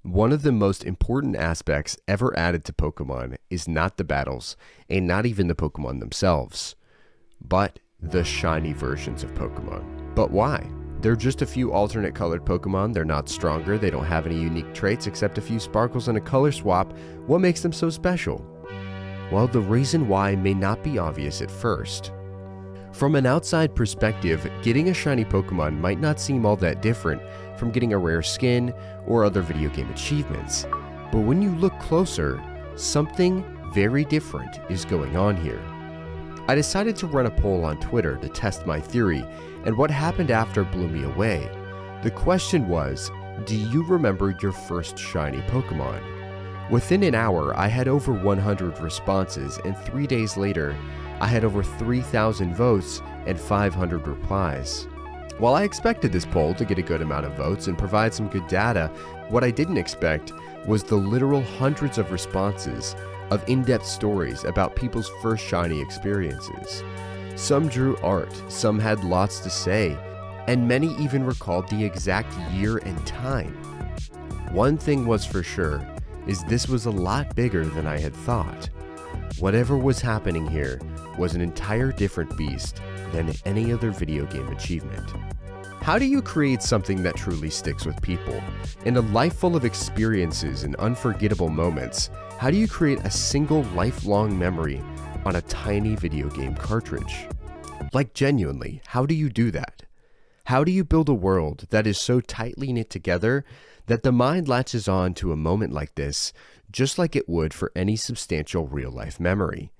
One of the most important aspects ever added to Pokemon is not the battles, and not even the Pokemon themselves, but the shiny versions of Pokemon. But why? They're just a few alternate colored Pokemon, they're not stronger, they don't have any unique traits except a few sparkles and a color swap. What makes them so special? Well, the reason why may not be obvious at first. From an outside perspective, getting a shiny Pokemon might not seem all that different from getting a rare skin or other video game achievements. But when you look closer, something very different is going on here. I decided to run a poll on Twitter to test my theory, and what happened after blew me away. The question was, do you remember your first shiny Pokemon? Within an hour, I had over 100 responses, and 3 days later, I had over 3,000 votes and 500 replies. While I expected this poll to get a good amount of votes and provide some good data, what I didn't expect was the literal hundreds of responses of in-depth stories about people's first shiny experiences. Some drew art, some had lots to say, and many even recalled the exact year and time. One thing was for sure, is this was a lot bigger than I had thought. Whatever was happening here was an entire different beast than any other video game achievement. How do you create something that truly sticks with people? In a life full of experiences and unforgettable moments, how do you create a single lifelong memory on a tiny video game cartridge? Like genuinely, how do you do that? How do you build a world that is so tightly knit together that the mind latches on to a moment like this just like it would for any substantial real-life memory?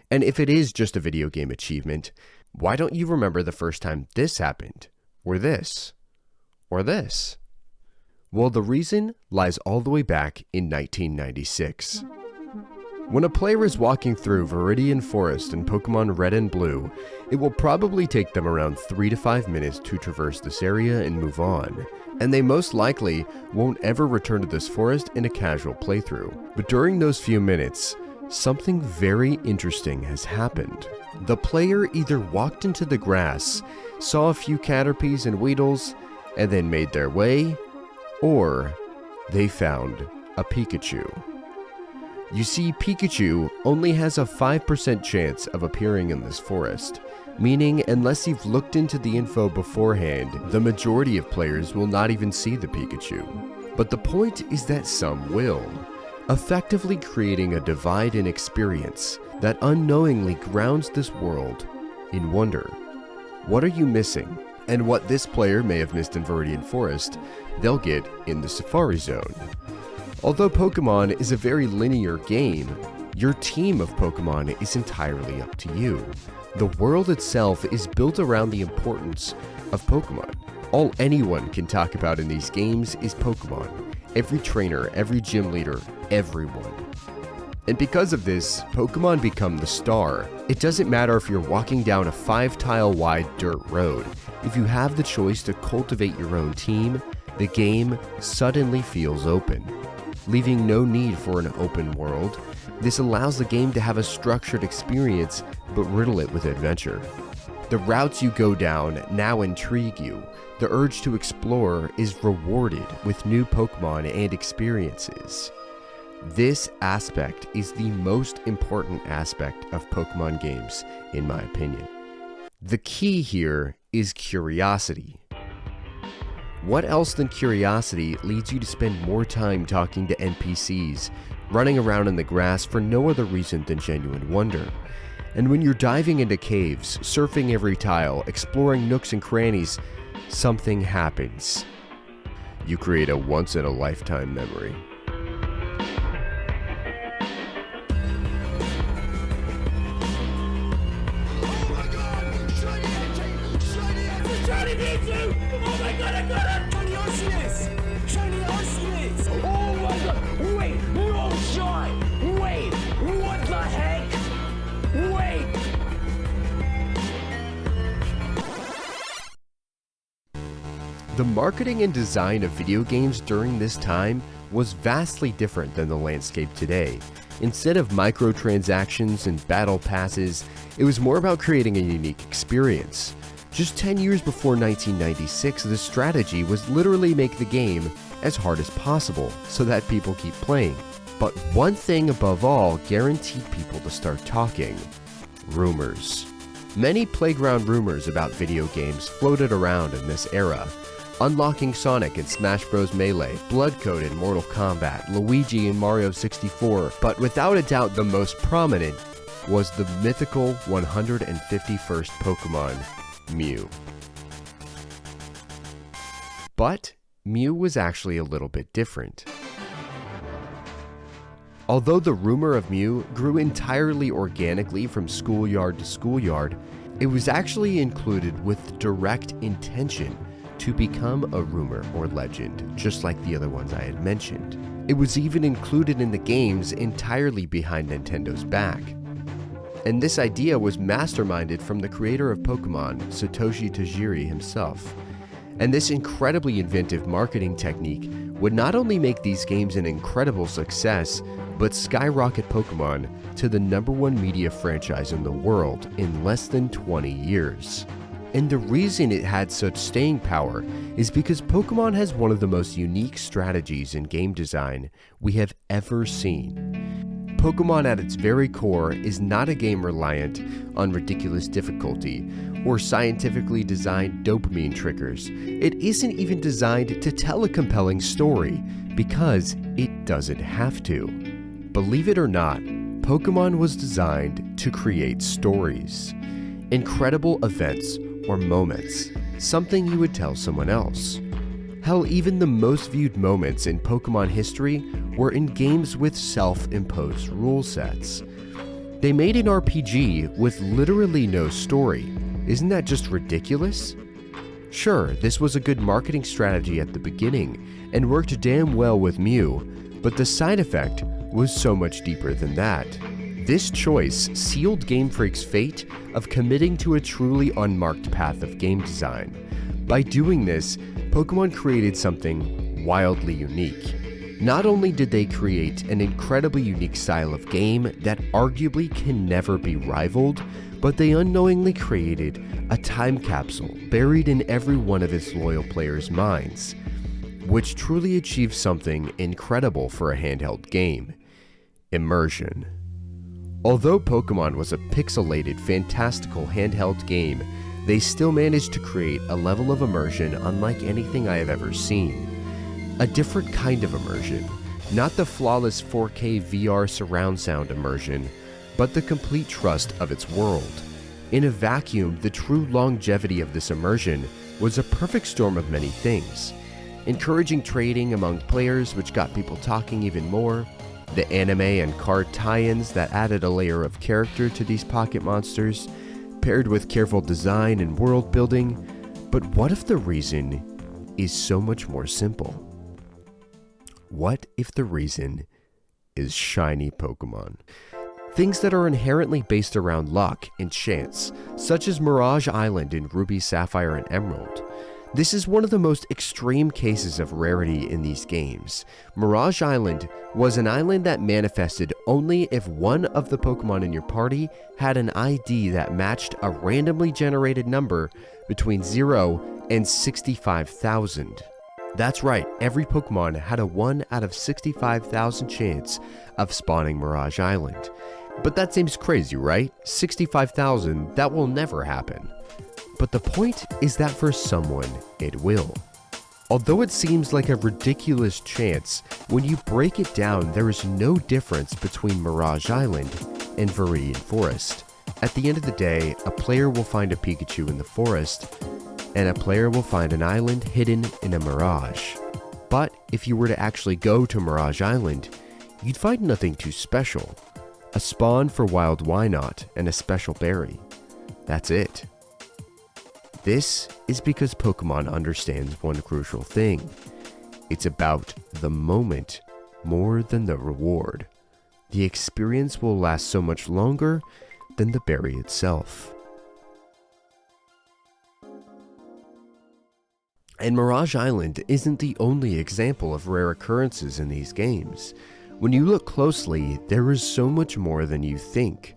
And if it is just a video game achievement, why don't you remember the first time this happened? Or this? Or this? Well, the reason lies all the way back in 1996. When a player is walking through Viridian Forest in Pokemon Red and Blue, it will probably take them around 3 to 5 minutes to traverse this area and move on, and they most likely won't ever return to this forest in a casual playthrough. But during those few minutes, something very interesting has happened. The player either walked into the grass, saw a few Caterpies and Weedles, and then made their way, or they found a Pikachu. You see, Pikachu only has a 5% chance of appearing in this forest, meaning unless you've looked into the info beforehand, the majority of players will not even see the Pikachu. But the point is that some will, effectively creating a divide in experience that unknowingly grounds this world in wonder. What are you missing? And what this player may have missed in Viridian Forest, they'll get in the Safari Zone. Although Pokemon is a very linear game, your team of Pokemon is entirely up to you. The world itself is built around the importance of Pokemon. All anyone can talk about in these games is Pokemon. Every trainer, every gym leader, everyone. And because of this, Pokemon become the star. It doesn't matter if you're walking down a 5-tile wide dirt road. If you have the choice to cultivate your own team, the game suddenly feels open. Leaving no need for an open world, this allows the game to have a structured experience but riddle it with adventure. The routes you go down now intrigue you. The urge to explore is rewarded with new Pokemon and experiences. This aspect is the most important aspect of Pokemon games, in my opinion. The key here is curiosity. What else than curiosity leads you to spend more time talking to NPCs, running around in the grass for no other reason than genuine wonder? And when you're diving into caves, surfing every tile, exploring nooks and crannies, something happens. You create a once-in-a-lifetime memory. The marketing and design of video games during this time was vastly different than the landscape today. Instead of microtransactions and battle passes, it was more about creating a unique experience. Just 10 years before 1996, the strategy was literally make the game as hard as possible so that people keep playing. But one thing above all guaranteed people to start talking: rumors. Many playground rumors about video games floated around in this era. Unlocking Sonic in Smash Bros. Melee, Blood Code in Mortal Kombat, Luigi in Mario 64, but without a doubt the most prominent was the mythical 151st Pokemon, Mew. But Mew was actually a little bit different. Although the rumor of Mew grew entirely organically from schoolyard to schoolyard, it was actually included with direct intention to become a rumor or legend, just like the other ones I had mentioned. It was even included in the games entirely behind Nintendo's back. And this idea was masterminded from the creator of Pokemon, Satoshi Tajiri himself. And this incredibly inventive marketing technique would not only make these games an incredible success, but skyrocket Pokemon to the #1 media franchise in the world in less than 20 years. And the reason it had such staying power is because Pokemon has one of the most unique strategies in game design we have ever seen. Pokemon at its very core is not a game reliant on ridiculous difficulty or scientifically designed dopamine triggers. It isn't even designed to tell a compelling story because it doesn't have to. Believe it or not, Pokemon was designed to create stories, incredible events or moments, something you would tell someone else. Hell, even the most viewed moments in Pokemon history were in games with self-imposed rule sets. They made an RPG with literally no story. Isn't that just ridiculous? Sure, this was a good marketing strategy at the beginning and worked damn well with Mew, but the side effect was so much deeper than that. This choice sealed Game Freak's fate of committing to a truly unmarked path of game design. By doing this, Pokemon created something wildly unique. Not only did they create an incredibly unique style of game that arguably can never be rivaled, but they unknowingly created a time capsule buried in every one of its loyal players' minds, which truly achieved something incredible for a handheld game: immersion. Although Pokemon was a pixelated, fantastical handheld game, they still managed to create a level of immersion unlike anything I have ever seen. A different kind of immersion, not the flawless 4K VR surround sound immersion, but the complete trust of its world. In a vacuum, the true longevity of this immersion was a perfect storm of many things. Encouraging trading among players, which got people talking even more, the anime and card tie-ins that added a layer of character to these pocket monsters, paired with careful design and world building. But what if the reason is so much more simple? What if the reason is shiny Pokemon? Things that are inherently based around luck and chance, such as Mirage Island in Ruby, Sapphire, and Emerald. This is one of the most extreme cases of rarity in these games. Mirage Island was an island that manifested only if one of the Pokemon in your party had an ID that matched a randomly generated number between 0 and 65,000. That's right, every Pokemon had a 1 out of 65,000 chance of spawning Mirage Island. But that seems crazy, right? 65,000, that will never happen. But the point is that for someone, it will. Although it seems like a ridiculous chance, when you break it down, there is no difference between Mirage Island and Viridian Forest. At the end of the day, a player will find a Pikachu in the forest, and a player will find an island hidden in a mirage. But if you were to actually go to Mirage Island, you'd find nothing too special. A spawn for Wild Wynot and a special berry. That's it. This is because Pokemon understands one crucial thing. It's about the moment more than the reward. The experience will last so much longer than the berry itself. And Mirage Island isn't the only example of rare occurrences in these games. When you look closely, there is so much more than you think.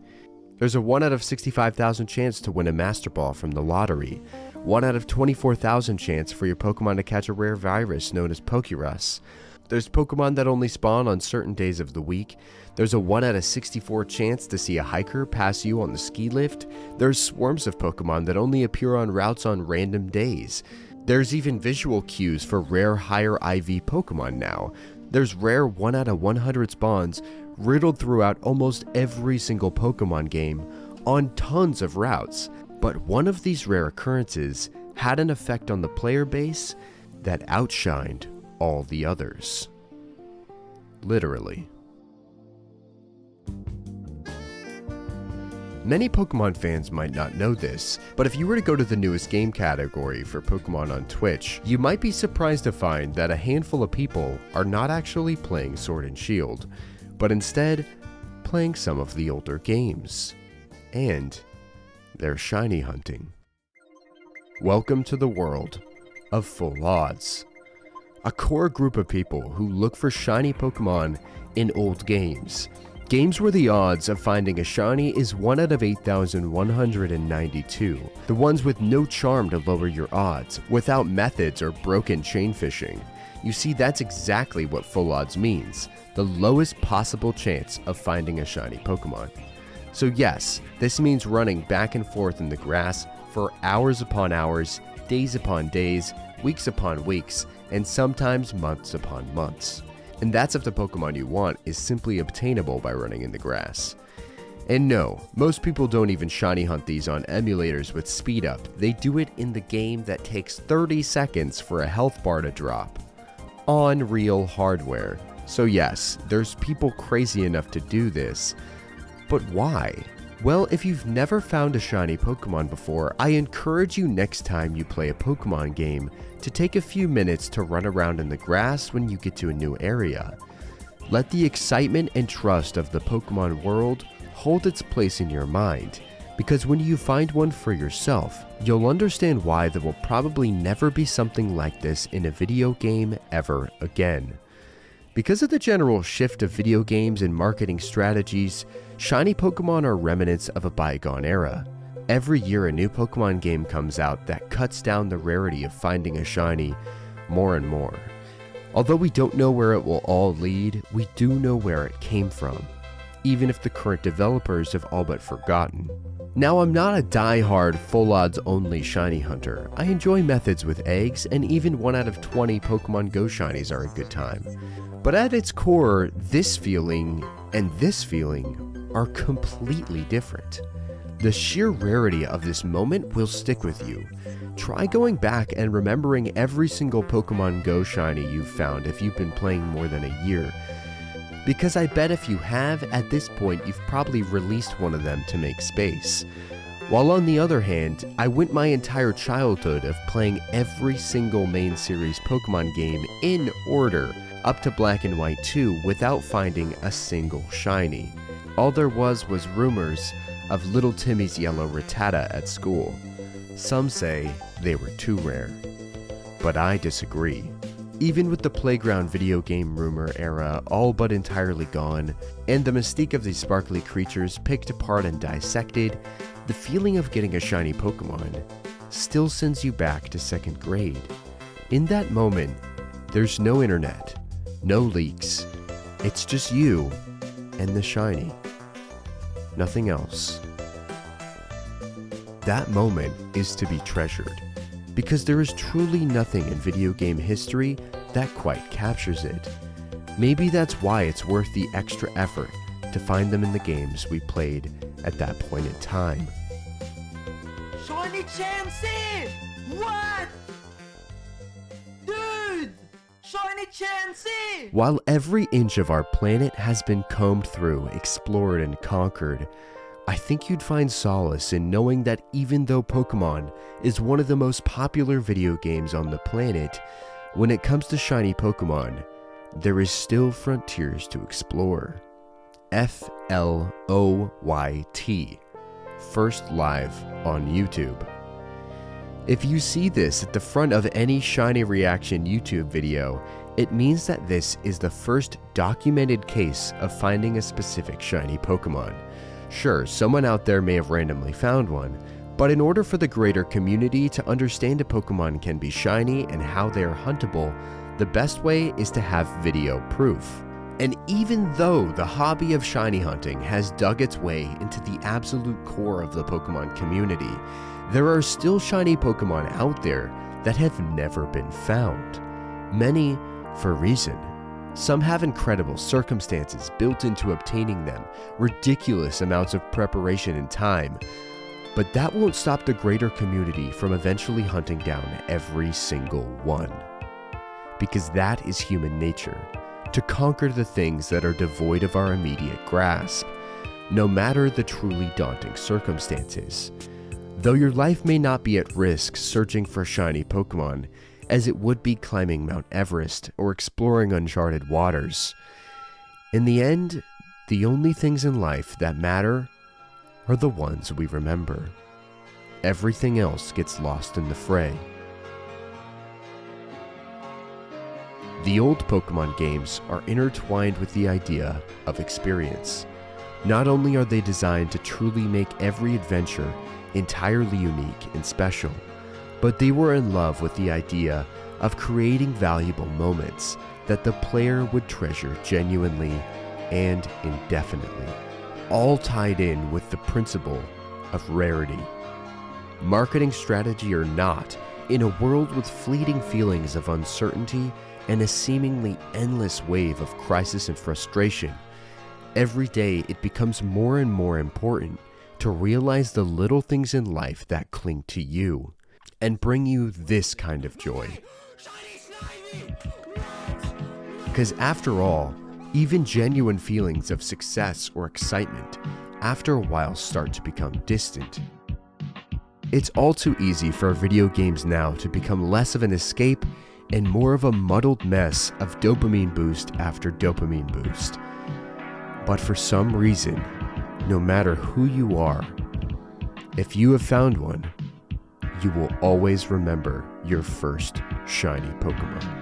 There's a 1 out of 65,000 chance to win a Master Ball from the lottery, 1 out of 24,000 chance for your Pokemon to catch a rare virus known as Pokérus. There's Pokemon that only spawn on certain days of the week. There's a 1 out of 64 chance to see a hiker pass you on the ski lift. There's swarms of Pokemon that only appear on routes on random days. There's even visual cues for rare higher IV Pokemon now. There's rare 1 out of 100 spawns riddled throughout almost every single Pokemon game on tons of routes. But one of these rare occurrences had an effect on the player base that outshined all the others. Literally. Many Pokemon fans might not know this, but if you were to go to the newest game category for Pokemon on Twitch, you might be surprised to find that a handful of people are not actually playing Sword and Shield, but instead playing some of the older games. And they're shiny hunting. Welcome to the world of full odds. A core group of people who look for shiny Pokemon in old games. Games where the odds of finding a shiny is 1 out of 8,192. The ones with no charm to lower your odds, without methods or broken chain fishing. You see, that's exactly what full odds means. The lowest possible chance of finding a shiny Pokemon. So yes, this means running back and forth in the grass for hours upon hours, days upon days, weeks upon weeks, and sometimes months upon months. And that's if the Pokemon you want is simply obtainable by running in the grass. And no, most people don't even shiny hunt these on emulators with speed up. They do it in the game that takes 30 seconds for a health bar to drop. On real hardware. So yes, there's people crazy enough to do this. But why? Well, if you've never found a shiny Pokemon before, I encourage you next time you play a Pokemon game to take a few minutes to run around in the grass when you get to a new area. Let the excitement and trust of the Pokemon world hold its place in your mind, because when you find one for yourself, you'll understand why there will probably never be something like this in a video game ever again. Because of the general shift of video games and marketing strategies, shiny Pokemon are remnants of a bygone era. Every year a new Pokemon game comes out that cuts down the rarity of finding a shiny more and more. Although we don't know where it will all lead, we do know where it came from, even if the current developers have all but forgotten. Now, I'm not a die-hard, full odds only shiny hunter. I enjoy methods with eggs, and even 1 out of 20 Pokemon Go shinies are a good time. But at its core, this feeling and this feeling are completely different. The sheer rarity of this moment will stick with you. Try going back and remembering every single Pokemon Go shiny you've found if you've been playing more than a year. Because I bet if you have, at this point you've probably released one of them to make space. While on the other hand, I went my entire childhood of playing every single main series Pokemon game in order, up to Black and White 2, without finding a single shiny. All there was rumors of little Timmy's yellow Rattata at school. Some say they were too rare. But I disagree. Even with the playground video game rumor era all but entirely gone, and the mystique of these sparkly creatures picked apart and dissected, the feeling of getting a shiny Pokemon still sends you back to 2nd grade. In that moment, there's no internet, no leaks. It's just you and the shiny. Nothing else. That moment is to be treasured, because there is truly nothing in video game history that quite captures it. Maybe that's why it's worth the extra effort to find them in the games we played at that point in time. Shiny Chansey! What? Dude! Shiny Chansey! While every inch of our planet has been combed through, explored, and conquered, I think you'd find solace in knowing that even though Pokemon is one of the most popular video games on the planet, when it comes to shiny Pokemon, there is still frontiers to explore. FLOYT. First live on YouTube. If you see this at the front of any shiny reaction YouTube video, it means that this is the first documented case of finding a specific shiny Pokemon. Sure, someone out there may have randomly found one, But in order for the greater community to understand a Pokemon can be shiny and how they are huntable, the best way is to have video proof. And even though the hobby of shiny hunting has dug its way into the absolute core of the Pokemon community, there are still shiny Pokemon out there that have never been found. Many for a reason. Some have incredible circumstances built into obtaining them, ridiculous amounts of preparation and time. But that won't stop the greater community from eventually hunting down every single one. Because that is human nature, to conquer the things that are devoid of our immediate grasp, no matter the truly daunting circumstances. Though your life may not be at risk searching for shiny Pokemon, as it would be climbing Mount Everest or exploring uncharted waters, in the end, the only things in life that matter are the ones we remember. Everything else gets lost in the fray. The old Pokemon games are intertwined with the idea of experience. Not only are they designed to truly make every adventure entirely unique and special, but they were in love with the idea of creating valuable moments that the player would treasure genuinely and indefinitely, all tied in with the principle of rarity. Marketing strategy or not, in a world with fleeting feelings of uncertainty and a seemingly endless wave of crisis and frustration, every day it becomes more and more important to realize the little things in life that cling to you and bring you this kind of joy. Because after all, even genuine feelings of success or excitement after a while start to become distant. It's all too easy for video games now to become less of an escape and more of a muddled mess of dopamine boost after dopamine boost. But for some reason, no matter who you are, if you have found one, you will always remember your first shiny Pokemon.